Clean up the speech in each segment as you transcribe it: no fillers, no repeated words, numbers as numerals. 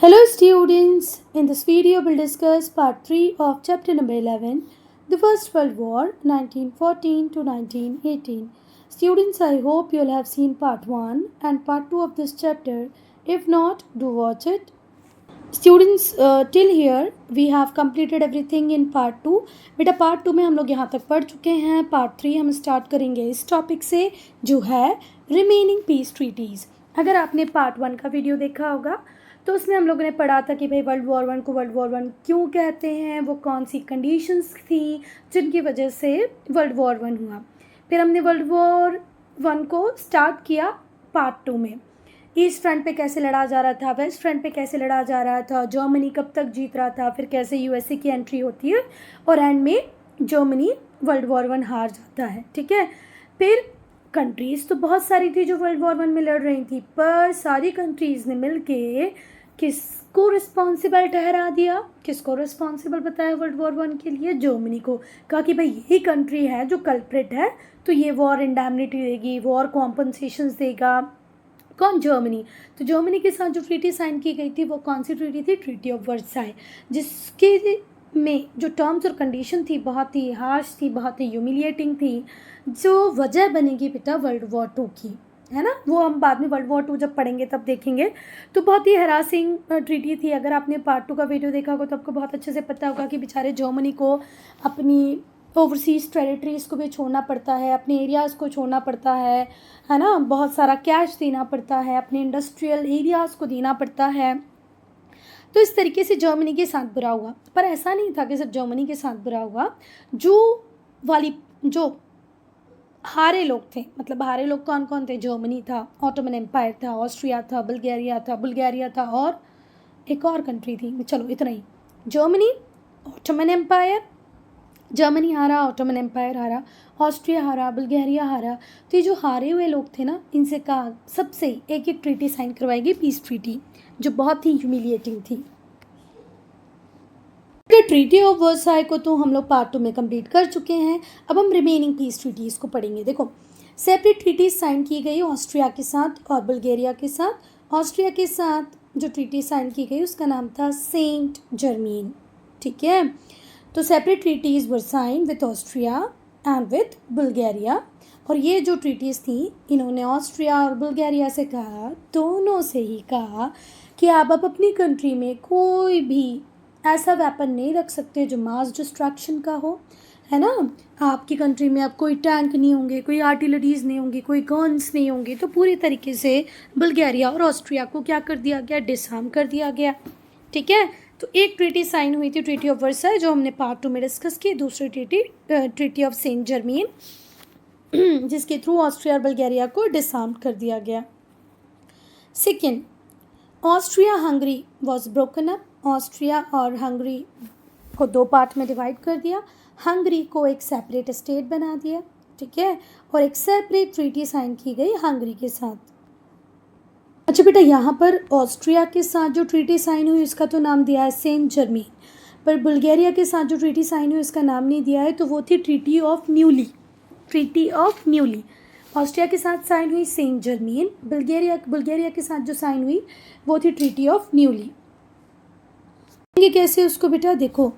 Hello students, in this video we'll discuss part 3 of chapter number 11, the First World War 1914 to 1918. Students, I hope you'll have seen part 1 and part 2 of this chapter. If not, do watch it. Students, till here we have completed everything in part 2. बेटा part 2 में हम लोग यहाँ तक पढ़ चुके हैं. part 3 हम स्टार्ट करेंगे इस टॉपिक से जो है रिमेनिंग पीस ट्रीटीज़. अगर आपने part 1 का वीडियो देखा होगा तो उसमें हम लोगों ने पढ़ा था कि भाई वर्ल्ड वॉर 1 को वर्ल्ड वॉर 1 क्यों कहते हैं, वो कौन सी कंडीशंस थी जिनकी वजह से वर्ल्ड वॉर 1 हुआ. फिर हमने वर्ल्ड वॉर 1 को स्टार्ट किया पार्ट 2 में. ईस्ट फ्रंट पे कैसे लड़ा जा रहा था, वेस्ट फ्रंट पे कैसे लड़ा जा रहा था, जर्मनी कब तक जीत रहा था, फिर कैसे यूएसए की एंट्री होती है और एंड में जर्मनी वर्ल्ड वॉर 1 हार जाता है. ठीक है. फिर कंट्रीज़ तो बहुत सारी थी जो वर्ल्ड वॉर 1 में लड़ रही थी, पर सारी कंट्रीज़ ने मिलके किसको रिस्पॉन्सिबल ठहरा दिया, किसको रिस्पॉन्सिबल बताया वर्ल्ड वॉर 1 के लिए? जर्मनी को. कहा कि भाई यही कंट्री है जो कल्प्रिट है, तो ये वॉर इंडैमनिटी देगी, वॉर कॉम्पनसेशंस देगा. कौन? जर्मनी. तो जर्मनी के साथ जो ट्रीटी साइन की गई थी वो कौन सी ट्रीटी थी? ट्रीटी ऑफ वर्साई, जिसके में जो टर्म्स और कंडीशन थी बहुत ही हार्श थी, बहुत ही ह्यूमिलिएटिंग थी, जो वजह बनेगी बेटा वर्ल्ड वॉर 2 की, है ना. वो हम बाद में वर्ल्ड वॉर 2 जब पढ़ेंगे तब देखेंगे. तो बहुत ही हरासिंग ट्रीटी थी. अगर आपने पार्ट 2 का वीडियो देखा होगा तो आपको बहुत अच्छे से पता होगा कि बेचारे जर्मनी को अपनी ओवरसीज़ टेरिटरीज़ को भी छोड़ना पड़ता है, अपने एरियाज़ को छोड़ना पड़ता है ना. बहुत सारा कैश देना पड़ता है, अपने इंडस्ट्रियल एरियाज़ को देना पड़ता है. तो इस तरीके से जर्मनी के साथ बुरा हुआ. पर ऐसा नहीं था कि सिर्फ जर्मनी के साथ बुरा हुआ. जो हारे लोग थे, मतलब हारे लोग कौन कौन थे? जर्मनी था, ऑटोमन एम्पायर था, ऑस्ट्रिया था, बुल्गारिया था और एक और कंट्री थी. चलो इतना ही. जर्मनी, ऑटोमन एम्पायर, जर्मनी हारा, ऑटोमन एम्पायर हारा, ऑस्ट्रिया हारा, बुल्गारिया हारा. तो ये जो हारे हुए लोग थे ना, इनसे कहा सबसे एक एक ट्रीटी साइन करवाएगी, पीस ट्रीटी, जो बहुत ही ह्यूमिलिएटिंग थी. ट्रीटी ऑफ वर्साई को तो हम लोग पार्ट 2 में कंप्लीट कर चुके हैं. अब हम रिमेनिंग पीस ट्रीटीज़ को पढ़ेंगे. देखो, सेपरेट ट्रीटीज साइन की गई ऑस्ट्रिया के साथ और बुल्गारिया के साथ. ऑस्ट्रिया के साथ जो ट्रीटी साइन की गई उसका नाम था सेंट जर्मेन. ठीक है. तो सेपरेट ट्रीटीज़ वर sign with Austria and with Bulgaria. और ये जो ट्रीटीज़ थी, इन्होंने ऑस्ट्रिया और बुल्गारिया से कहा, दोनों से ही कहा कि आप अब अपनी कंट्री में कोई भी ऐसा वेपन नहीं रख सकते जो मास डिस्ट्रैक्शन का हो, है ना. आपकी कंट्री में अब कोई टैंक नहीं होंगे, कोई आर्टिलरीज नहीं होंगी, कोई गन्स नहीं होंगे. तो पूरी तरीके से बुल्गारिया और ऑस्ट्रिया को क्या कर दिया गया? डिसआर्म कर दिया गया. ठीक है. तो एक ट्रीटी साइन हुई थी, ट्रीटी ऑफ वर्साई, जो हमने पार्ट 2 में डिस्कस की. दूसरी ट्रीटी ऑफ सेंट जर्मेन, जिसके थ्रू ऑस्ट्रिया और बुल्गारिया को डिसआर्म कर दिया गया. Second, Austria Hungary was broken up. Austria और हंगरी को 2 पार्ट में डिवाइड कर दिया. हंगरी को एक सेपरेट स्टेट बना दिया. ठीक है. और एक सेपरेट ट्रीटी साइन की गई हंगरी के साथ. अच्छा बेटा, यहाँ पर ऑस्ट्रिया के साथ जो ट्रीटी साइन हुई उसका तो नाम दिया है सेंट जर्मेन, पर बुल्गारिया के साथ जो ट्रीटी साइन हुई उसका नाम नहीं दिया है. तो वो थी treaty of newly. Treaty of newly. Austria के साथ साइन हुई सेंट जर्मेन. बुल्गारिया के साथ जो साइन हुई वो थी ट्रीटी ऑफ न्यूली. ये कैसे उसको बेटा? देखो,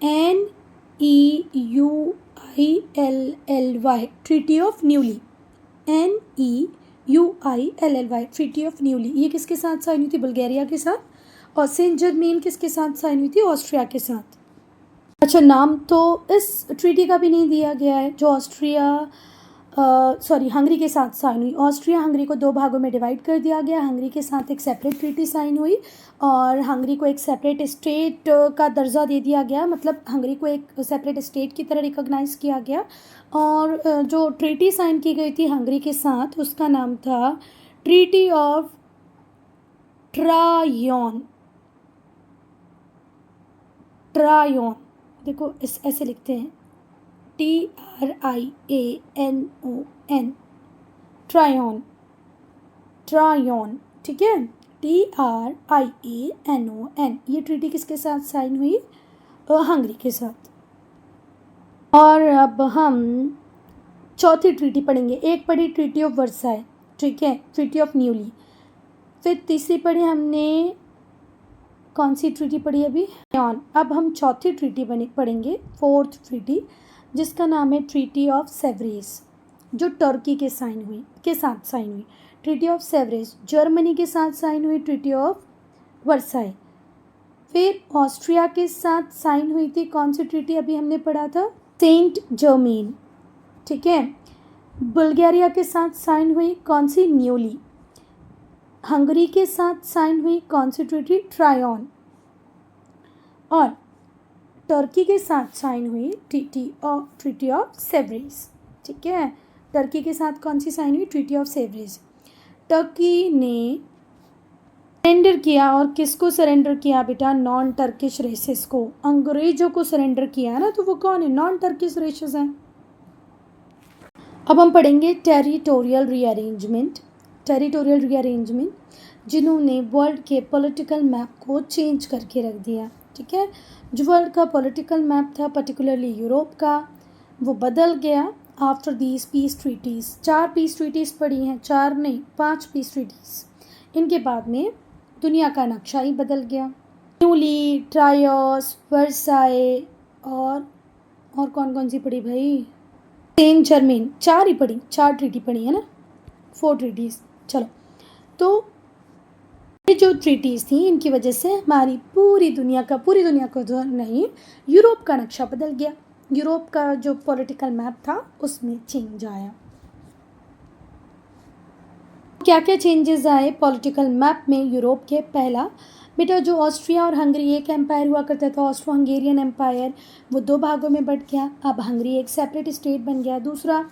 NEUILLY, treaty of newly. NEUILLY, treaty of newly. ये किसके साथ साइन हुई थी? बुल्गारिया के साथ. और सेंट जर्मेन किसके साथ साइन हुई थी? ऑस्ट्रिया के साथ. अच्छा, नाम तो इस ट्रीटी का भी नहीं दिया गया है जो हंगरी के साथ साइन हुई. ऑस्ट्रिया हंगरी को 2 भागों में डिवाइड कर दिया गया. हंगरी के साथ एक सेपरेट ट्रीटी साइन हुई और हंगरी को एक सेपरेट स्टेट का दर्जा दे दिया गया, मतलब हंगरी को एक सेपरेट स्टेट की तरह रिकॉग्नाइज किया गया. और जो ट्रीटी साइन की गई थी हंगरी के साथ उसका नाम था ट्रीटी ऑफ ट्रायोन. ट्रायोन, देखो ऐसे लिखते हैं, TRIANON, ट्रायोन. ट्रायोन. ठीक है. TRIANON. ये ट्रीटी किसके साथ साइन हुई? हंगरी के साथ. और अब हम चौथी ट्रीटी पढ़ेंगे. एक पढ़ी ट्रीटी ऑफ वर्साई, ठीक है, ट्रीटी ऑफ न्यूली. फिर तीसरी पढ़ी हमने कौन सी ट्रीटी पढ़ी अभी? अब हम चौथी ट्रीटी पढ़ेंगे, फोर्थ ट्रीटी, जिसका नाम है ट्रीटी ऑफ सेवरेज, जो टर्की के साथ साइन हुई। ट्रीटी ऑफ सेवरेज जर्मनी के साथ साइन हुई, ट्रीटी ऑफ वर्साई। फिर ऑस्ट्रिया के साथ साइन हुई थी कौन सी ट्रीटी अभी हमने पढ़ा था? सेंट जर्मेन, ठीक है। बुल्गारिया के साथ साइन हुई कौन सी? न्यूली। हंगरी के साथ साइन हुई कौन सी ट्रीटी? ट्रायन। और टर्की के साथ साइन हुई ट्रीटी ऑफ सेवरेज, ठीक है। टर्की के साथ कौन सी साइन हुई? Treaty of sewerage. टर्की ने सरेंडर किया, और किसको सरेंडर किया बेटा? नॉन टर्किश रेसेस को, अंग्रेजों को सरेंडर किया है ना, तो वो कौन है? नॉन टर्किश रेसेस हैं। अब हम पढ़ेंगे टेरिटोरियल रीअरेंजमेंट। टेरिटोरियल रीअरेंजमेंट जिन्होंने वर्ल्ड के पॉलिटिकल मैप को चेंज करके रख दिया, ठीक है। जो वर्ल्ड का पॉलिटिकल मैप था, पर्टिकुलरली यूरोप का, वो बदल गया after these peace treaties. 4 peace treaties पढ़ी हैं, 4 नहीं 5 पीस ट्रीटीज़। इनके बाद में दुनिया का नक्शा ही बदल गया। न्यूली, ट्रायस, वर्साई और कौन कौन सी पढ़ी भाई? Saint Germain. 4 ही पढ़ी, 4 ट्रीटी पढ़ी है ना, 4 ट्रीटीज़। चलो, तो ये जो ट्रीटीज़ थी, इनकी वजह से हमारी पूरी दुनिया का तो नहीं, यूरोप का नक्शा बदल गया। यूरोप का जो पॉलिटिकल मैप था उसमें चेंज आया। क्या क्या चेंजेस आए पॉलिटिकल मैप में यूरोप के? पहला बेटा, जो ऑस्ट्रिया और हंगरी एक एम्पायर हुआ करता था, ऑस्ट्रो हंगेरियन एम्पायर, वो 2 भागों में बट गया। अब हंगरी एक सेपरेट स्टेट बन गया। दूसरा,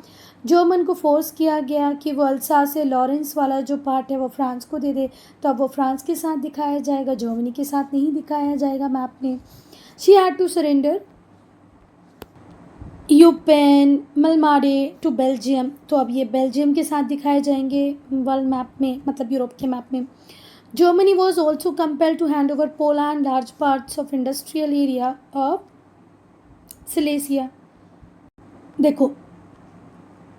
जर्मन को फोर्स किया गया कि वो अल्सास से लॉरेंस वाला जो पार्ट है वो फ्रांस को दे दे, तो अब वो फ्रांस के साथ दिखाया जाएगा, जर्मनी के साथ नहीं दिखाया जाएगा मैप में। She had to surrender Eupen, Malmedy to Belgium, तो अब ये बेल्जियम के साथ दिखाए जाएंगे वर्ल्ड मैप में, मतलब यूरोप के मैप में। Germany was also compelled to hand over Poland, large parts of industrial area of Silesia. देखो,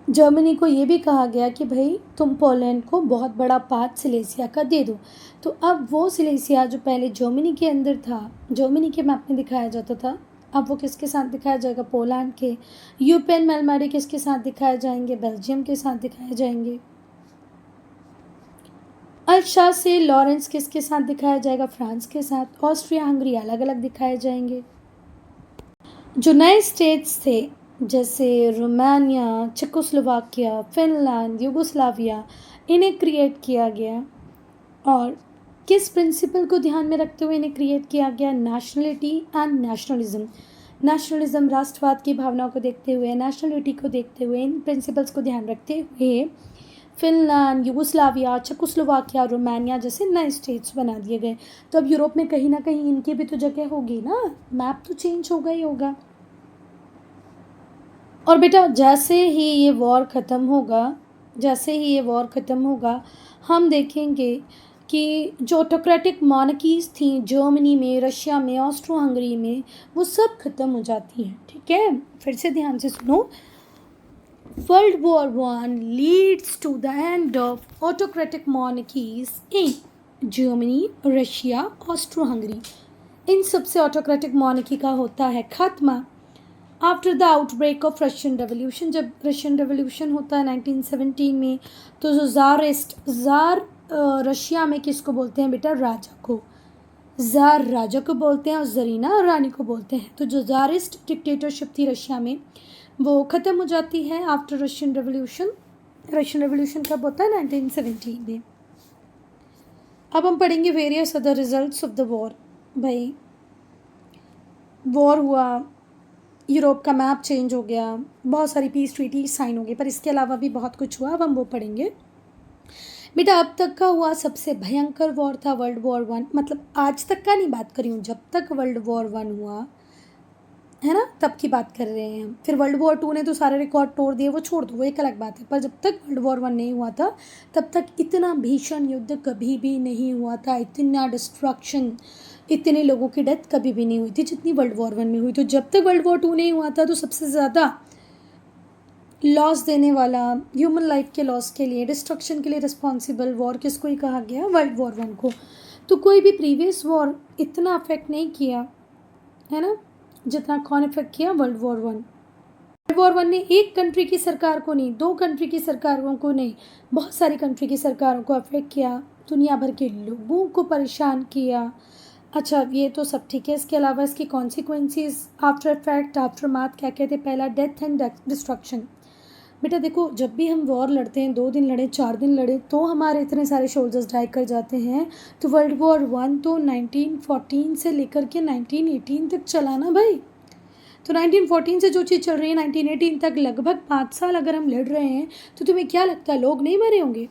जर्मनी को ये भी कहा गया कि भाई तुम पोलैंड को बहुत बड़ा पार्ट सिलेसिया का दे दो। तो अब वो सिलेसिया जो पहले जर्मनी के अंदर था, जर्मनी के मैप में दिखाया जाता था, अब वो किसके साथ दिखाया जाएगा? पोलैंड के। यूपेन, मलमारे किसके साथ दिखाए जाएंगे? बेल्जियम के साथ दिखाए जाएंगे। अल्सास से लॉरेंस किसके साथ दिखाया जाएगा? फ्रांस के साथ। ऑस्ट्रिया हंगरी अलग अलग दिखाए जाएंगे। जो नए स्टेट्स थे जैसे रोमानिया, चेकोस्लोवाकिया, फिनलैंड, यूगोस्लाविया, इन्हें क्रिएट किया गया। और किस प्रिंसिपल को ध्यान में रखते हुए इन्हें क्रिएट किया गया? Nationality and nationalism. नेशनलिज्म, राष्ट्रवाद की भावनाओं को देखते हुए, नेशनलिटी को देखते हुए, इन प्रिंसिपल्स को ध्यान रखते हुए फिनलैंड, यूगोस्लाविया, चेकोस्लोवाकिया, रोमानिया जैसे नए स्टेट्स बना दिए गए। तो अब यूरोप में कहीं ना कहीं इनकी भी तो जगह होगी ना, मैप तो चेंज होगा ही होगा। और बेटा जैसे ही ये वॉर ख़त्म होगा, हम देखेंगे कि जो ऑटोक्रेटिक मॉनर्कीज़ थी जर्मनी में, रशिया में, ऑस्ट्रो हंगरी में, वो सब ख़त्म हो जाती हैं, ठीक है। फिर से ध्यान से सुनो। World War I leads to the end of autocratic monarchies in Germany, Russia, Austro-Hungary. इन सबसे ऑटोक्रेटिक मॉनर्की का होता है खात्मा after the outbreak of Russian revolution. जब रशियन रेवोल्यूशन होता है 1917 में, तो जो ज़ार रशिया में किसको बोलते हैं बेटा? राजा को। ज़ार राजा को बोलते हैं और ज़रीना रानी को बोलते हैं। तो जो ज़ारिस्ट डिक्टेटरशिप थी रशिया में, वो ख़त्म हो जाती है after Russian revolution. Russian revolution कब होता है? 1917 में। अब हम पढ़ेंगे various other results of the war. भाई वॉर हुआ, यूरोप का मैप चेंज हो गया, बहुत सारी पीस ट्रीटी साइन हो गई, पर इसके अलावा भी बहुत कुछ हुआ। अब हम वो पढ़ेंगे। बेटा अब तक का हुआ सबसे भयंकर वॉर था वर्ल्ड वॉर I। मतलब आज तक का नहीं बात कर रही हूँ, जब तक वर्ल्ड वॉर I हुआ है ना, तब की बात कर रहे हैं हम। फिर वर्ल्ड वॉर II ने तो सारे रिकॉर्ड तोड़ दिए, वो छोड़ दो, वो एक अलग बात है। पर जब तक वर्ल्ड वॉर I नहीं हुआ था, तब तक इतना भीषण युद्ध कभी भी नहीं हुआ था, इतना डिस्ट्रक्शन, इतने लोगों की डेथ कभी भी नहीं हुई थी जितनी वर्ल्ड वॉर I में हुई। तो जब तक वर्ल्ड वॉर II नहीं हुआ था, तो सबसे ज़्यादा लॉस देने वाला, ह्यूमन लाइफ के लॉस के लिए, डिस्ट्रक्शन के लिए रिस्पॉन्सिबल वॉर किसको ही कहा गया? वर्ल्ड वॉर I को। तो कोई भी प्रीवियस वॉर इतना अफेक्ट नहीं किया है ना जितना कौन अफेक्ट किया, world war one. World war one ने एक कंट्री की सरकार को नहीं, दो कंट्री की सरकारों को नहीं, बहुत सारी कंट्री की सरकारों को अफेक्ट किया, दुनिया भर के लोगों को परेशान किया। अच्छा ये तो सब ठीक है, इसके अलावा इसकी कॉन्सिक्वेंसेस, आफ्टर इफेक्ट, आफ्टर माथ क्या कहते हैं, पहला डेथ एंड डिस्ट्रक्शन। बेटा देखो, जब भी हम वॉर लड़ते हैं, 2 दिन लड़े 4 दिन लड़े तो हमारे इतने सारे सोल्जर्स डाई कर जाते हैं। तो वर्ल्ड वॉर वन तो 1914 से लेकर के 1918 तक चला ना भाई। तो 1914 से जो चीज़ चल रही है 1918 तक, लगभग 5 साल अगर हम लड़ रहे हैं तो तुम्हें क्या लगता है लोग नहीं मरे होंगे,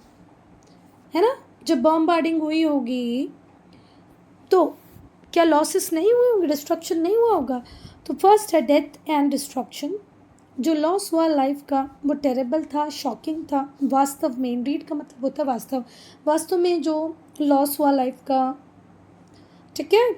है ना? जब बॉम्बार्डिंग हुई होगी तो क्या लॉसेस नहीं हुए होंगे, डिस्ट्रक्शन नहीं हुआ होगा? तो फर्स्ट है डेथ एंड डिस्ट्रक्शन। जो लॉस हुआ लाइफ का वो टेरेबल था, शॉकिंग था। वास्तव में, इंडीड का मतलब होता है वास्तव, वास्तव में जो लॉस हुआ लाइफ का, ठीक है,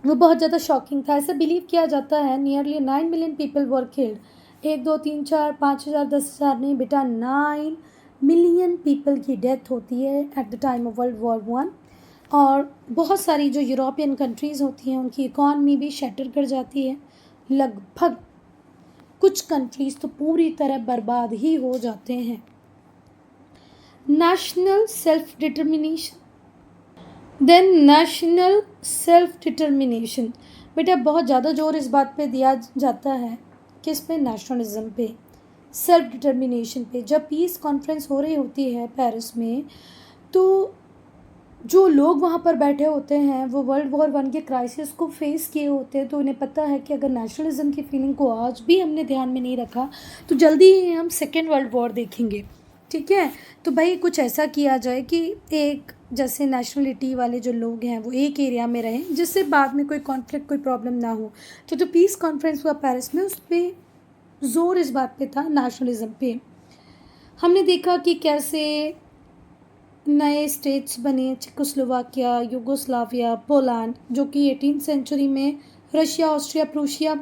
वो बहुत ज़्यादा शॉकिंग था। ऐसा बिलीव किया जाता है nearly 9 million people were killed. 1 2 3 4 5,000 10,000 नहीं बेटा, 9 मिलियन पीपल की डेथ होती है at the time of world war one. और बहुत सारी जो यूरोपियन कंट्रीज़ होती हैं उनकी इकॉनमी भी शटर कर जाती है। लगभग कुछ कंट्रीज़ तो पूरी तरह बर्बाद ही हो जाते हैं। National self determination, then national self determination. बेटा बहुत ज़्यादा जोर इस बात पे दिया जाता है, किस पे, नेशनलिज्म पे, सेल्फ डिटर्मिनेशन पे। जब पीस कॉन्फ्रेंस हो रही होती है पेरिस में, तो जो लोग वहाँ पर बैठे होते हैं वो वर्ल्ड वॉर वन के क्राइसिस को फेस किए होते हैं, तो उन्हें पता है कि अगर नेशनलिज्म की फीलिंग को आज भी हमने ध्यान में नहीं रखा तो जल्दी ही हम सेकेंड वर्ल्ड वॉर देखेंगे, ठीक है? तो भाई कुछ ऐसा किया जाए कि एक जैसे नेशनलिटी वाले जो लोग हैं वो एक एरिया में रहें, जिससे बाद में कोई कॉन्फ्लिक्ट, कोई प्रॉब्लम ना हो। तो जो पीस कॉन्फ्रेंस हुआ पेरिस में, उस पर ज़ोर इस बात पे था, नेशनलिज्म पे। हमने देखा कि कैसे नए स्टेट्स बने, चेकोस्लोवाकिया, यूगोस्लाविया, पोलैंड, जो कि 18th सेंचुरी में रशिया, ऑस्ट्रिया, प्रूशिया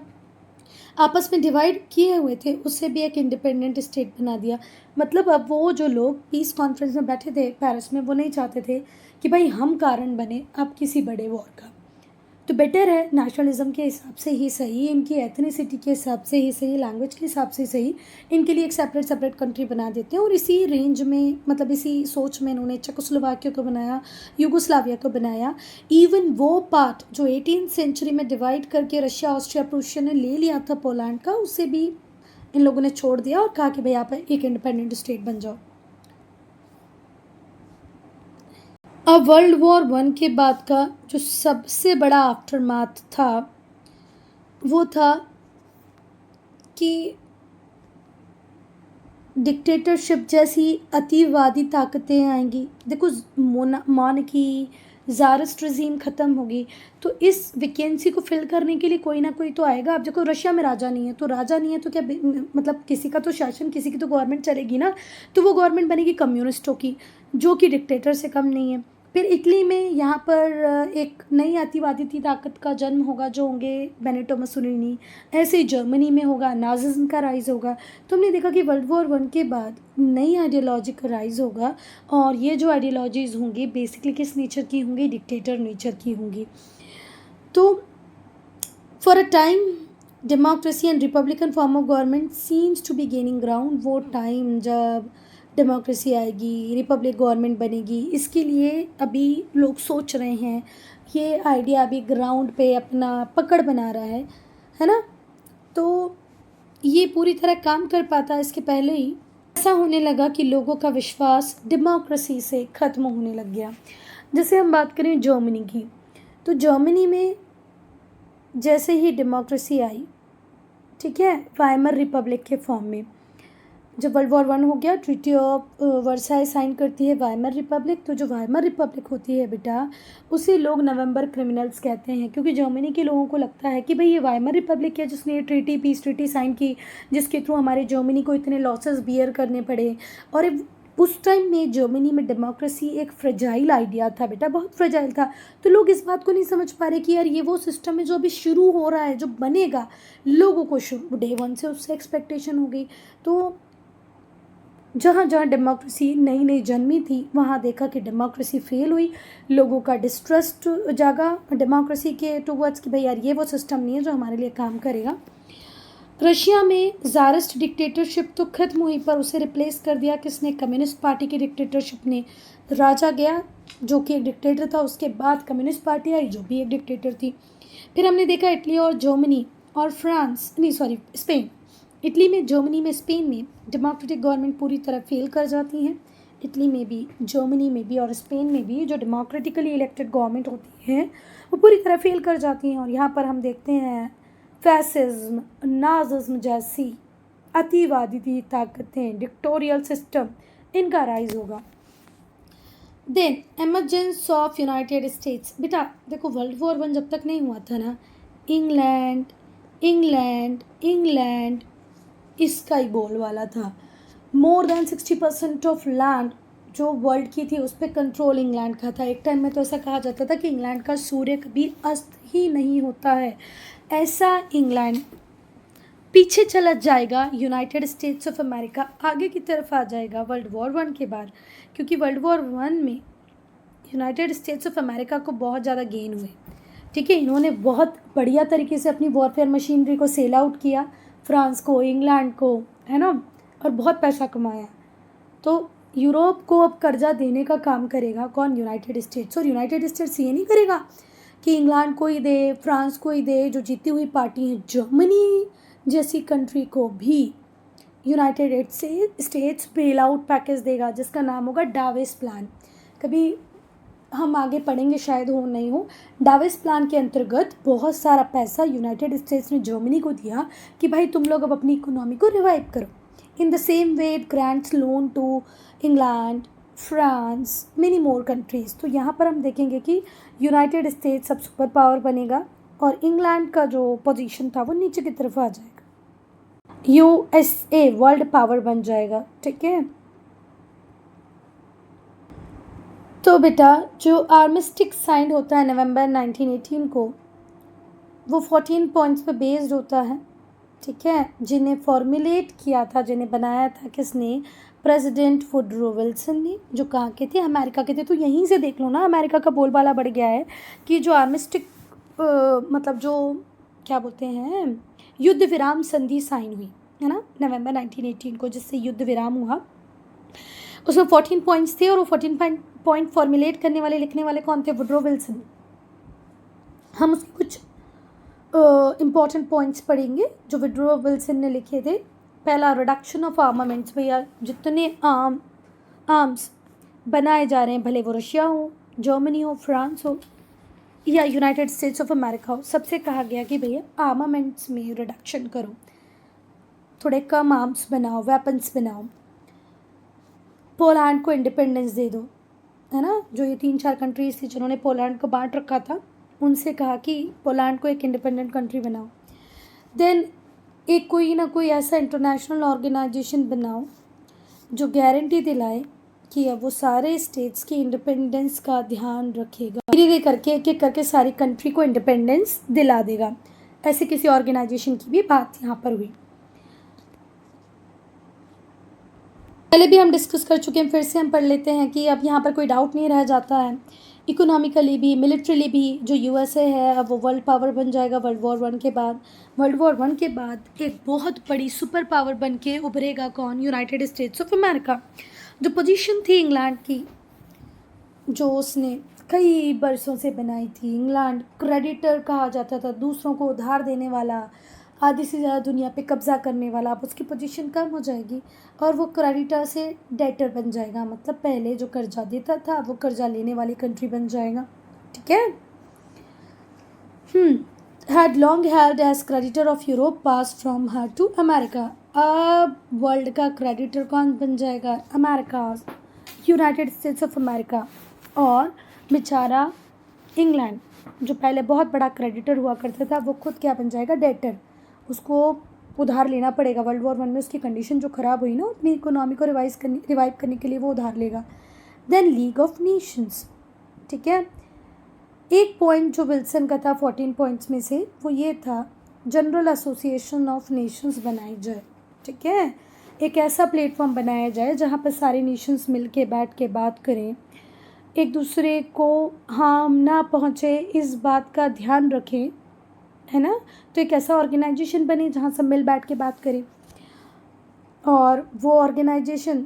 आपस में डिवाइड किए हुए थे, उससे भी एक इंडिपेंडेंट स्टेट बना दिया। मतलब अब वो जो लोग पीस कॉन्फ्रेंस में बैठे थे पेरिस में, वो नहीं चाहते थे कि भाई हम कारण बने अब किसी बड़े वॉर का। तो बेटर है नेशनलिज्म के हिसाब से ही सही, इनकी एथनिसिटी के हिसाब से ही सही, लैंग्वेज के हिसाब से सही, इनके लिए एक सेपरेट कंट्री बना देते हैं। और इसी रेंज में, मतलब इसी सोच में इन्होंने चेकोस्लोवाकिया को बनाया, यूगोस्लाविया को बनाया। इवन वो पार्ट जो 18th सेंचुरी में डिवाइड करके रशिया, ऑस्ट्रिया, प्रूशिया ने ले लिया था पोलैंड का, उसे भी इन लोगों ने छोड़ दिया और कहा कि भाई आप एक इंडिपेंडेंट स्टेट बन जाओ। अब वर्ल्ड वॉर वन के बाद का जो सबसे बड़ा आफ्टरमाथ था वो था कि डिक्टेटरशिप जैसी अतिवादी ताकतें आएंगी। देखो, मोनार्की, ज़ारिस्ट रजीम ख़त्म होगी, तो इस वैकेंसी को फिल करने के लिए कोई ना कोई तो आएगा। अब देखो, रशिया में राजा नहीं है, तो राजा नहीं है तो क्या, मतलब किसी का तो शासन, किसी की तो गवर्नमेंट चलेगी ना। तो वो गवर्नमेंट बनेगी कम्युनिस्टों की, जो कि डिक्टेटर से कम नहीं है। फिर इटली में यहाँ पर एक नई अतिवादी ताकत का जन्म होगा, जो होंगे बेनिटो मुसोलिनी। ऐसे ही जर्मनी में होगा, नाजिज्म का राइज होगा। तो हमने देखा कि वर्ल्ड वॉर वन के बाद नई आइडियोलॉजी का राइज होगा, और ये जो आइडियोलॉजीज़ होंगी बेसिकली किस नेचर की होंगी, डिक्टेटर नेचर की होंगी। तो for a time democracy and republican form of government seems to be gaining ground. वो टाइम जब डेमोक्रेसी आएगी, रिपब्लिक गवर्नमेंट बनेगी, इसके लिए अभी लोग सोच रहे हैं। ये आइडिया अभी ग्राउंड पे अपना पकड़ बना रहा है ना? तो ये पूरी तरह काम कर पाता, इसके पहले ही ऐसा होने लगा कि लोगों का विश्वास डेमोक्रेसी से ख़त्म होने लग गया। जैसे हम बात करें जर्मनी की, तो जर्मनी में जैसे ही डेमोक्रेसी आई, ठीक है, वाइमर रिपब्लिक के फॉर्म में, जब वर्ल्ड वॉर वन हो गया, ट्रीटी ऑफ वर्साई साइन करती है वाइमर रिपब्लिक। तो जो वाइमर रिपब्लिक होती है बेटा, उसे लोग नवंबर क्रिमिनल्स कहते हैं, क्योंकि जर्मनी के लोगों को लगता है कि भाई ये वाइमर रिपब्लिक है जिसने ये पीस ट्रीटी साइन की, जिसके थ्रू हमारे जर्मनी को इतने लॉसेस बियर करने पड़े। और उस टाइम में जर्मनी में डेमोक्रेसी एक फ्रेजाइल आइडिया था बेटा, बहुत फ्रेजाइल था। तो लोग इस बात को नहीं समझ पा रहे कि यार ये वो सिस्टम है जो अभी शुरू हो रहा है, जो बनेगा। लोगों को डे वन से उससे एक्सपेक्टेशन हो गई। तो जहाँ जहाँ डेमोक्रेसी नई नई जन्मी थी वहाँ देखा कि डेमोक्रेसी फेल हुई, लोगों का डिस्ट्रस्ट जागा डेमोक्रेसी के टूवर्ड्स कि भाई यार ये वो सिस्टम नहीं है जो हमारे लिए काम करेगा। रशिया में ज़ारिस्ट डिक्टेटरशिप तो खत्म हुई पर उसे रिप्लेस कर दिया किसने? कम्युनिस्ट पार्टी की डिक्टेटरशिप ने। राजा गया जो कि एक डिक्टेटर था, उसके बाद कम्युनिस्ट पार्टी आई जो भी एक डिक्टेटर थी। फिर हमने देखा इटली और जर्मनी और फ्रांस नहीं सॉरी स्पेन, इटली में, जर्मनी में, स्पेन में डेमोक्रेटिक गवर्नमेंट पूरी तरह फेल कर जाती हैं। इटली में भी, जर्मनी में भी और स्पेन में भी जो डेमोक्रेटिकली इलेक्टेड गवर्नमेंट होती है वो पूरी तरह फेल कर जाती हैं। और यहाँ पर हम देखते हैं फैसिज्म, नाजिज्म जैसी अतिवादी ताकतें, डिक्टोरियल सिस्टम, इनका राइज होगा। Then emergence of United States. बेटा देखो वर्ल्ड वॉर 1 जब तक नहीं हुआ था ना, इंग्लैंड इंग्लैंड इंग्लैंड इसका ही बोलवाला था। मोर देन 60% ऑफ लैंड जो वर्ल्ड की थी उस पर कंट्रोल इंग्लैंड का था। एक टाइम में तो ऐसा कहा जाता था कि इंग्लैंड का सूर्य कभी अस्त ही नहीं होता है। ऐसा इंग्लैंड पीछे चला जाएगा, यूनाइटेड स्टेट्स ऑफ अमेरिका आगे की तरफ आ जाएगा वर्ल्ड वॉर 1 के बाद, क्योंकि वर्ल्ड वॉर 1 में यूनाइटेड स्टेट्स ऑफ अमेरिका को बहुत ज़्यादा गेन हुए। ठीक है, इन्होंने बहुत बढ़िया तरीके से अपनी वॉरफेयर मशीनरी को सेल आउट किया, फ्रांस को, इंग्लैंड को, है ना, और बहुत पैसा कमाया। तो यूरोप को अब कर्जा देने का काम करेगा कौन? United states. और यूनाइटेड स्टेट्स ये नहीं करेगा कि इंग्लैंड को ही दे, फ्रांस को ही दे, जो जीती हुई पार्टी है जर्मनी जैसी कंट्री को भी United states bail out package देगा जिसका नाम होगा डावेस प्लान। कभी हम आगे पढ़ेंगे, शायद हो नहीं हो। डावेस प्लान के अंतर्गत बहुत सारा पैसा यूनाइटेड स्टेट्स ने जर्मनी को दिया कि भाई तुम लोग अब अपनी इकोनॉमी को रिवाइव करो। In the same way it grants loan to England, France, many more countries. तो यहाँ पर हम देखेंगे कि यूनाइटेड स्टेट्स अब सुपर पावर बनेगा और इंग्लैंड का जो पोजीशन था वो नीचे की तरफ आ जाएगा, यूएसए वर्ल्ड पावर बन जाएगा। ठीक है, तो बेटा जो आर्मिस्टिक साइन होता है नवंबर 1918 को, वो 14 पॉइंट्स पे बेस्ड होता है। ठीक है, जिन्हें फॉर्मुलेट किया था, जिन्हें बनाया था किसने? प्रेसिडेंट वुडरो विल्सन ने, जो कहाँ के थे? अमेरिका के थे। तो यहीं से देख लो ना, अमेरिका का बोलबाला बढ़ गया है कि जो आर्मिस्टिक मतलब जो क्या बोलते हैं, युद्ध विराम संधि साइन हुई है ना नवंबर 1918 को, जिससे युद्ध विराम हुआ। उसमें 14 पॉइंट्स थे और वो 14 पॉइंट फॉर्मुलेट करने वाले, लिखने वाले कौन थे? Woodrow Wilson. हम उसके कुछ इम्पॉर्टेंट पॉइंट्स पढ़ेंगे जो वुडरो विल्सन ने लिखे थे। पहला, रिडक्शन ऑफ आर्मामेंट्स। भैया जितने आर्म्स बनाए जा रहे हैं, भले वो रशिया हो, जर्मनी हो, फ्रांस हो या यूनाइटेड स्टेट्स ऑफ अमेरिका हो, सबसे कहा गया कि भैया आर्मामेंट्स में रिडक्शन करो, थोड़े कम आर्म्स बनाओ, वेपन्स बनाओ। पोलैंड को इंडिपेंडेंस दे दो, है ना। जो ये 3-4 कंट्रीज़ थी जिन्होंने पोलैंड को बांट रखा था, उनसे कहा कि पोलैंड को एक इंडिपेंडेंट कंट्री बनाओ। देन एक कोई ना कोई ऐसा इंटरनेशनल ऑर्गेनाइजेशन बनाओ जो गारंटी दिलाए कि अब वो सारे स्टेट्स की इंडिपेंडेंस का ध्यान रखेगा, धीरे धीरे करके एक एक करके सारी कंट्री को इंडिपेंडेंस दिला देगा। ऐसे किसी ऑर्गेनाइजेशन की भी बात यहाँ पर हुई। पहले भी हम डिस्कस कर चुके हैं, फिर से हम पढ़ लेते हैं कि अब यहाँ पर कोई डाउट नहीं रह जाता है। इकोनॉमिकली भी, मिलिट्रीली भी जो यूएसए है अब वो वर्ल्ड पावर बन जाएगा वर्ल्ड वॉर 1 के बाद। वर्ल्ड वॉर 1 के बाद एक बहुत बड़ी सुपर पावर बन के उभरेगा कौन? United states of America. जो पोजीशन थी इंग्लैंड की, जो उसने कई बरसों से बनाई थी, इंग्लैंड क्रेडिटर कहा जाता था, दूसरों को उधार देने वाला, आधी से ज़्यादा दुनिया पे कब्जा करने वाला, अब उसकी पोजीशन कम हो जाएगी और वो क्रेडिटर से डेटर बन जाएगा। मतलब पहले जो कर्जा देता था वो कर्जा लेने वाली कंट्री बन जाएगा। ठीक है, had long held as creditor of Europe passed from her to America। अब वर्ल्ड का क्रेडिटर कौन बन जाएगा? America, United states of America. और बेचारा इंग्लैंड जो पहले बहुत बड़ा क्रेडिटर हुआ करता था, वो खुद क्या बन जाएगा? डेटर। उसको उधार लेना पड़ेगा। वर्ल्ड वॉर 1 में उसकी कंडीशन जो ख़राब हुई ना, अपनी इकोनॉमी को रिवाइव करने के लिए वो उधार लेगा। Then League of Nations. ठीक है, एक पॉइंट जो विल्सन का था 14 पॉइंट्स में से, वो ये था जनरल एसोसिएशन ऑफ नेशंस बनाई जाए। ठीक है, एक ऐसा प्लेटफॉर्म बनाया जाए जहाँ पर सारे नेशंस मिल के बैठ के बात करें, एक दूसरे को हार्म ना पहुँचे इस बात का ध्यान रखें, है ना। तो एक ऐसा ऑर्गेनाइजेशन बने जहाँ सब मिल बैठ के बात करें, और वो ऑर्गेनाइजेशन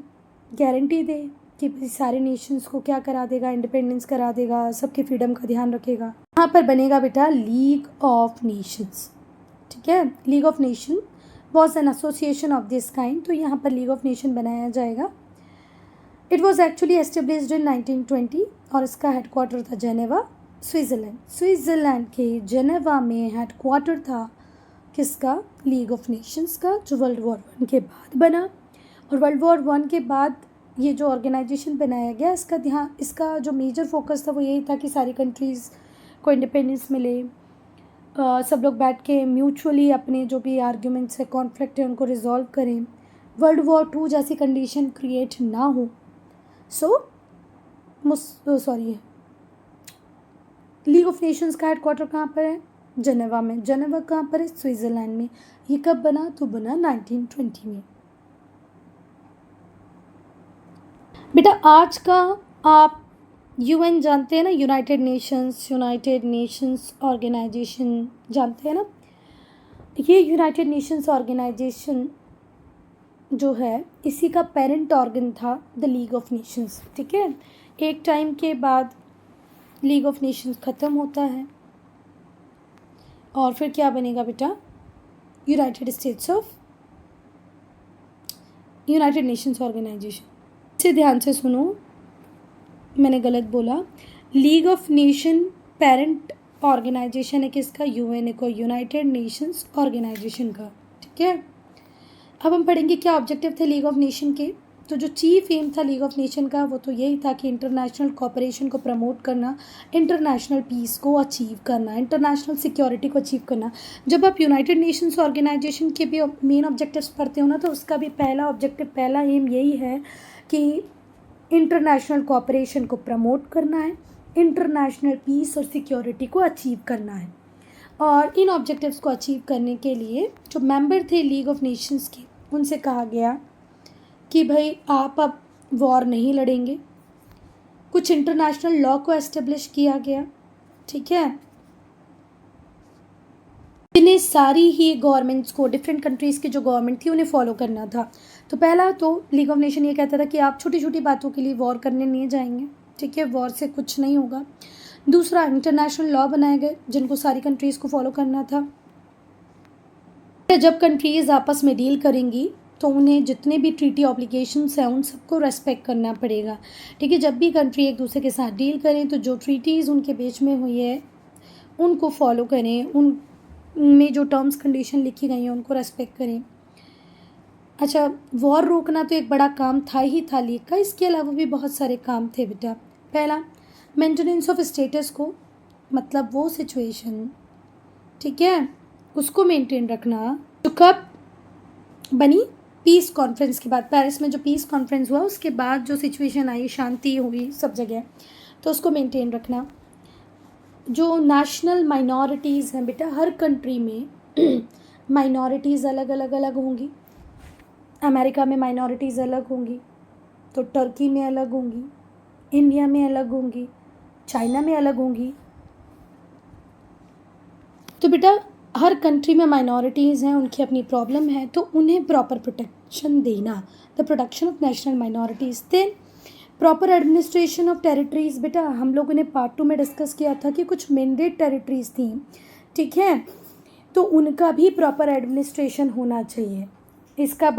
गारंटी दे कि सारे नेशंस को क्या करा देगा, इंडिपेंडेंस करा देगा, सबके फ्रीडम का ध्यान रखेगा। यहाँ पर बनेगा बेटा लीग ऑफ नेशंस, ठीक है। League of nation was an association of this kind, तो यहाँ पर लीग ऑफ नेशन बनाया जाएगा। It was actually established in 1920 और इसका हेडक्वार्टर था जेनेवा, स्विट्ज़रलैंड। स्विट्ज़रलैंड के जेनेवा में हेडक्वार्टर था किसका, लीग ऑफ नेशंस का, जो वर्ल्ड वॉर वन के बाद बना। और वर्ल्ड वॉर वन के बाद ये जो ऑर्गेनाइजेशन बनाया गया, इसका जो मेजर फोकस था वो यही था कि सारी कंट्रीज़ को इंडिपेंडेंस मिले, सब लोग बैठ के म्यूचुअली अपने जो भी आर्ग्यूमेंट्स है, कॉन्फ्लिक्ट है, उनको रिजॉल्व करें, वर्ल्ड वॉर टू जैसी कंडीशन क्रिएट ना हो। लीग ऑफ नेशंस का हेडक्वार्टर कहाँ पर है, जेनेवा में। जेनेवा कहाँ पर है, स्विट्ज़रलैंड में। ये कब बना, तो बना 1920 में। बेटा आज का आप यूएन जानते हैं ना, यूनाइटेड नेशंस ऑर्गेनाइजेशन जानते हैं ना। ये यूनाइटेड नेशंस ऑर्गेनाइजेशन जो है इसी का पेरेंट ऑर्गन था द लीग ऑफ नेशंस, ठीक है। एक टाइम के बाद लीग ऑफ नेशंस ख़त्म होता है और फिर क्या बनेगा बेटा, यूनाइटेड नेशंस ऑर्गेनाइजेशन। इसे ध्यान से सुनो, मैंने गलत बोला। League of nation parent organization है किसका, यूएनए को, यूनाइटेड नेशंस ऑर्गेनाइजेशन का, ठीक है। अब हम पढ़ेंगे क्या ऑब्जेक्टिव थे लीग ऑफ नेशन के। तो जो चीफ एम था लीग ऑफ नेशन का वो तो यही था कि इंटरनेशनल कोऑपरेशन को प्रमोट करना, इंटरनेशनल पीस को अचीव करना, इंटरनेशनल सिक्योरिटी को अचीव करना। जब आप यूनाइटेड नेशंस ऑर्गेनाइजेशन के भी मेन ऑब्जेक्टिव्स पढ़ते हो ना, तो उसका भी पहला एम यही है कि इंटरनेशनल कोऑपरेशन को प्रमोट करना है, इंटरनेशनल पीस और सिक्योरिटी को अचीव करना है। और इन ऑब्जेक्टिव्स को अचीव करने के लिए जो मेंबर थे लीग ऑफ नेशंस के, उनसे कहा गया कि भाई आप अब वॉर नहीं लड़ेंगे। कुछ इंटरनेशनल लॉ को एस्टेब्लिश किया गया, ठीक है। इन्हें सारी ही गवर्नमेंट्स को, डिफरेंट कंट्रीज़ की जो गवर्नमेंट थी उन्हें फॉलो करना था। तो पहला तो लीग ऑफ नेशन ये कहता था कि आप छोटी छोटी बातों के लिए वॉर करने नहीं जाएंगे, ठीक है, वॉर से कुछ नहीं होगा। दूसरा, इंटरनेशनल लॉ बनाए गए जिनको सारी कंट्रीज़ को फॉलो करना था। जब कंट्रीज़ आपस में डील करेंगी तो उन्हें जितने भी ट्रीटी ऑब्लिगेशंस हैं उन सबको रेस्पेक्ट करना पड़ेगा, ठीक है। जब भी कंट्री एक दूसरे के साथ डील करें तो जो ट्रीटीज़ उनके बीच में हुई है उनको फॉलो करें, उनमें जो टर्म्स कंडीशन लिखी गई हैं उनको रेस्पेक्ट करें। अच्छा, वॉर रोकना तो एक बड़ा काम था ही था लीग का, इसके अलावा भी बहुत सारे काम थे बेटा। पहला, मेंटेनेंस ऑफ स्टेटस को, मतलब वो सिचुएशन, ठीक है, उसको मेंटेन रखना जो कब बनी, पीस कॉन्फ्रेंस के बाद, पेरिस में जो पीस कॉन्फ्रेंस हुआ उसके बाद जो सिचुएशन आई, शांति हुई सब जगह, तो उसको मेंटेन रखना। जो नेशनल माइनॉरिटीज़ हैं बेटा, हर कंट्री में माइनॉरिटीज़ अलग होंगी। अमेरिका में माइनॉरिटीज़ अलग होंगी, तो टर्की में अलग होंगी, इंडिया में अलग होंगी, चाइना में अलग होंगी। तो बेटा हर कंट्री में माइनॉरिटीज़ हैं, उनकी अपनी प्रॉब्लम है, तो उन्हें प्रॉपर प्रोटेक्शन देना, the protection of national minorities. Then proper administration of territories. बेटा हम लोगों ने पार्ट 2 में डिस्कस किया था कि कुछ मैंडेट टेरिटरीज़ थी, ठीक है, तो उनका भी प्रॉपर एडमिनिस्ट्रेशन होना चाहिए। इसका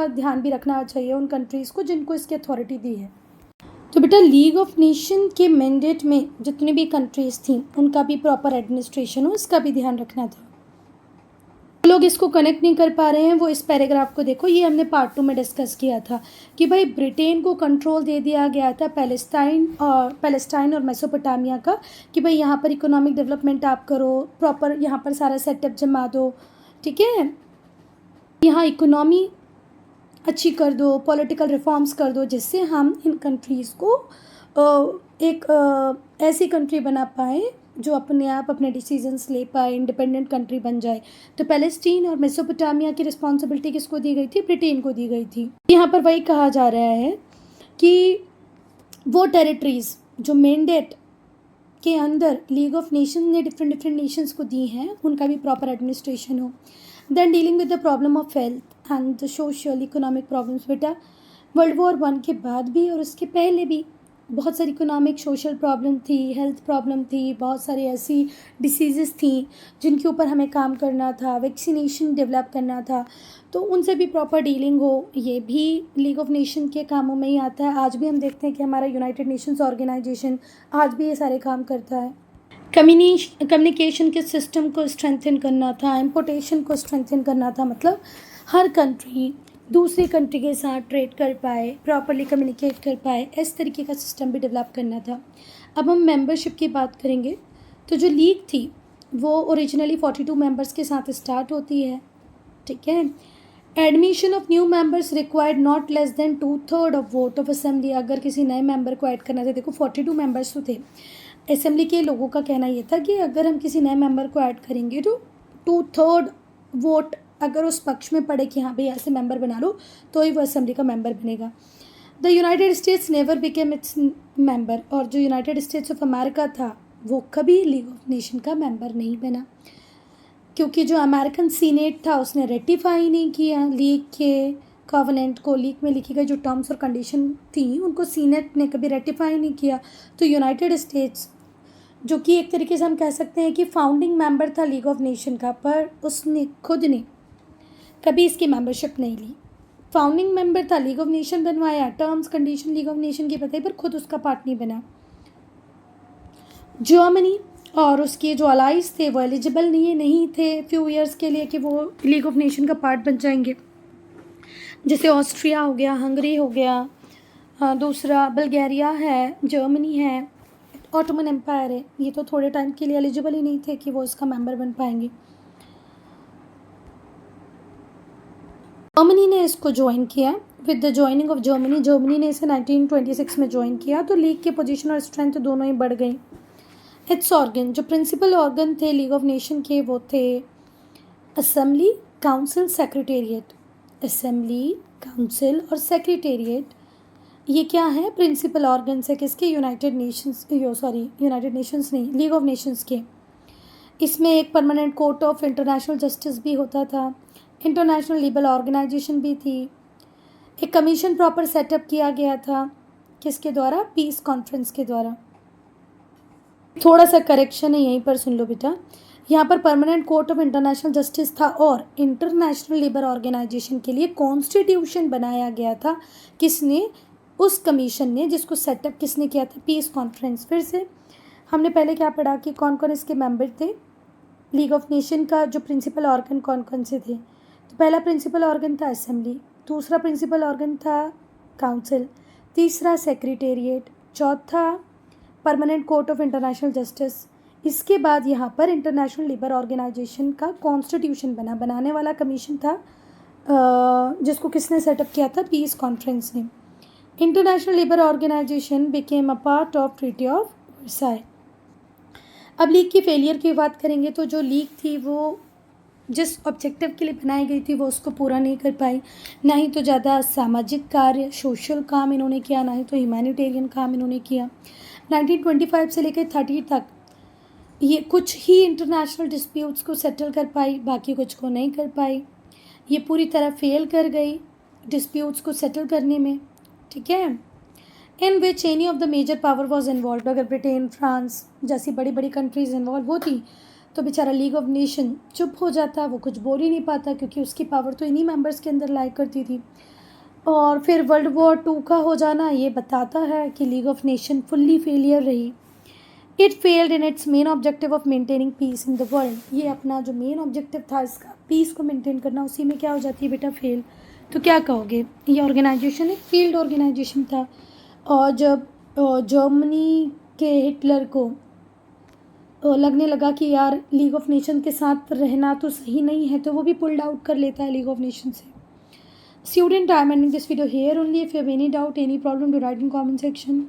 ध्यान भी रखना चाहिए उन कंट्रीज़ को जिनको इसकी अथॉरिटी दी है। तो बेटा लीग ऑफ नेशन के मैंडेट में जितनी भी कंट्रीज़ थी उनका भी प्रॉपर एडमिनिस्ट्रेशन हो, इसका भी ध्यान रखना था। लोग इसको कनेक्ट नहीं कर पा रहे हैं वो इस पैराग्राफ को देखो, ये हमने पार्ट 2 में डिस्कस किया था कि भाई ब्रिटेन को कंट्रोल दे दिया गया था पैलेस्टाइन और मेसोपोटामिया का, कि भाई यहाँ पर इकोनॉमिक डेवलपमेंट आप करो, प्रॉपर यहाँ पर सारा सेटअप जमा दो, ठीक है, यहाँ इकोनॉमी अच्छी कर दो, पॉलिटिकल रिफॉर्म्स कर दो, जिससे हम इन कंट्रीज़ को एक ऐसी कंट्री बना पाएँ जो अपने आप अपने डिसीजंस ले पाए, इंडिपेंडेंट कंट्री बन जाए। तो पैलेस्टीन और मेसोपोटामिया की रिस्पॉन्सिबिलिटी किसको दी गई थी? ब्रिटेन को दी गई थी। यहाँ पर वही कहा जा रहा है कि वो टेरिटरीज़ जो मैंडेट के अंदर लीग ऑफ नेशन ने डिफरेंट नेशंस को दी हैं, उनका भी प्रॉपर एडमिनिस्ट्रेशन हो। Then dealing with the problem of health and the social economic problems. बेटा वर्ल्ड वॉर 1 के बाद भी और उसके पहले भी बहुत सारी इकोनॉमिक सोशल प्रॉब्लम थी, हेल्थ प्रॉब्लम थी, बहुत सारी ऐसी डिसीज़ेस थी जिनके ऊपर हमें काम करना था, वैक्सीनेशन डेवलप करना था, तो उनसे भी प्रॉपर डीलिंग हो, ये भी लीग ऑफ नेशन के कामों में ही आता है। आज भी हम देखते हैं कि हमारा यूनाइटेड नेशंस ऑर्गेनाइजेशन आज भी ये सारे काम करता है। कम्युनिकेशन के सिस्टम को स्ट्रेंथन करना था, इम्पोर्टेशन को स्ट्रेंथन करना था, मतलब हर कंट्री दूसरी कंट्री के साथ ट्रेड कर पाए, प्रॉपरली कम्युनिकेट कर पाए, इस तरीके का सिस्टम भी डेवलप करना था। अब हम मेंबरशिप की बात करेंगे तो जो लीग थी वो ओरिजिनली 42 मेंबर्स के साथ स्टार्ट होती है, ठीक है। Admission of new members required not less than 2/3 of vote of assembly. अगर किसी नए मेंबर को ऐड करना था, देखो 42 मेंबर्स तो थे, असेंबली के लोगों का कहना ये था कि अगर हम किसी नए मेंबर को ऐड करेंगे तो 2/3 वोट अगर उस पक्ष में पड़े कि हाँ भाई ऐसे मेंबर बना लो तो ही वो असेंबली का मेंबर बनेगा। The United states never became its member. और जो यूनाइटेड स्टेट्स ऑफ अमेरिका था वो कभी लीग ऑफ नेशन का मेंबर नहीं बना, क्योंकि जो अमेरिकन सीनेट था उसने रेटिफाई नहीं किया लीग के कॉवेनेंट को। लीग में लिखी गई जो टर्म्स और कंडीशन थी उनको सीनेट ने कभी रेटिफाई नहीं किया। तो यूनाइटेड स्टेट्स जो कि एक तरीके से हम कह सकते हैं कि फाउंडिंग मेंबर था लीग ऑफ नेशन का, पर उसने खुद ने कभी इसकी मेंबरशिप नहीं ली। फाउंडिंग मेंबर था, लीग ऑफ नेशन बनवाया, terms condition league of nation की बताई, पर खुद उसका पार्ट नहीं बना। जर्मनी और उसके जो अलाइज थे वो एलिजिबल नहीं थे फ्यू ईयर्स के लिए कि वो लीग ऑफ नेशन का पार्ट बन जाएंगे, जैसे ऑस्ट्रिया हो गया, हंगरी हो गया, दूसरा बल्गेरिया है, जर्मनी है, ऑटोमन एम्पायर है, ये तो थोड़े टाइम के लिए एलिजिबल ही नहीं थे कि वो इसका मेंबर बन पाएंगे। जर्मनी ने इसको ज्वाइन किया। With the joining of Germany ने इसे 1926 में ज्वाइन किया, तो लीग के पोजीशन और स्ट्रेंथ दोनों ही बढ़ गई। इट्स ऑर्गन, जो प्रिंसिपल ऑर्गन थे लीग ऑफ नेशन के, वो थे assembly, council, secretariat. Assembly, council और सेक्रेटेरिएट ये क्या है? प्रिंसिपल ऑर्गन्स है किसके? यूनाइटेड नेशंस नहीं, लीग ऑफ नेशंस के। इसमें एक permanent court of international justice भी होता था, इंटरनेशनल लीगल ऑर्गेनाइजेशन भी थी, एक कमीशन प्रॉपर सेटअप किया गया था, किसके द्वारा? पीस कॉन्फ्रेंस के द्वारा। थोड़ा सा करेक्शन है यहीं पर, सुन लो बेटा, यहाँ पर permanent court of international justice था और इंटरनेशनल लेबर ऑर्गेनाइजेशन के लिए कॉन्स्टिट्यूशन बनाया गया था। किसने? उस कमीशन ने, जिसको सेटअप किसने किया था? Peace conference. फिर से हमने पहले क्या पढ़ा कि कौन कौन इसके मेंबर थे लीग ऑफ नेशन का, जो प्रिंसिपल ऑर्गन कौन कौन से थे? तो पहला प्रिंसिपल ऑर्गन था असेंबली, दूसरा प्रिंसिपल ऑर्गन था काउंसिल, तीसरा सेक्रेटेरिएट, चौथा permanent court of international justice. इसके बाद यहाँ पर इंटरनेशनल लेबर ऑर्गेनाइजेशन का कॉन्स्टिट्यूशन बनाने वाला कमीशन था, जिसको किसने सेटअप किया था? पीस कॉन्फ्रेंस ने। International labour organization became a part of treaty of Versailles. अब लीग की फेलियर की बात करेंगे तो जो लीग थी वो जिस ऑब्जेक्टिव के लिए बनाई गई थी वो उसको पूरा नहीं कर पाई। ना ही तो ज़्यादा सामाजिक कार्य, सोशल काम इन्होंने किया, ना ही तो ह्यूमैनिटेरियन काम इन्होंने किया। 1925 से लेकर 30 तक ये कुछ ही इंटरनेशनल डिस्प्यूट्स को सेटल कर पाई, बाकी कुछ को नहीं कर पाई। ये पूरी तरह फेल कर गई डिस्प्यूट्स को सेटल करने में, ठीक है। In which any of the major power was involve. अगर ब्रिटेन, फ्रांस जैसी बड़ी बड़ी कंट्रीज़ इन्वॉल्व होती तो बेचारा लीग ऑफ नेशन चुप हो जाता, वो कुछ बोल ही नहीं पाता, क्योंकि उसकी पावर तो इन्हीं मेंबर्स के अंदर लाई करती थी। और फिर वर्ल्ड वॉर 2 का हो जाना ये बताता है कि league of nation fully failure रही। It failed in its main objective of maintaining peace in the world. ये अपना जो मेन ऑब्जेक्टिव था इसका, पीस को मेंटेन करना, उसी में क्या हो जाती है बेटा? फेल। तो क्या कहोगे? ये ऑर्गेनाइजेशन एक फील्ड ऑर्गेनाइजेशन था। और जब जर्मनी के हिटलर को लगने लगा कि यार लीग ऑफ नेशन के साथ रहना तो सही नहीं है, तो वो भी पुल्ड आउट कर लेता है लीग ऑफ नेशन से। Student, I am ending this video here only. If you have any doubt, any problem, do write in comment section.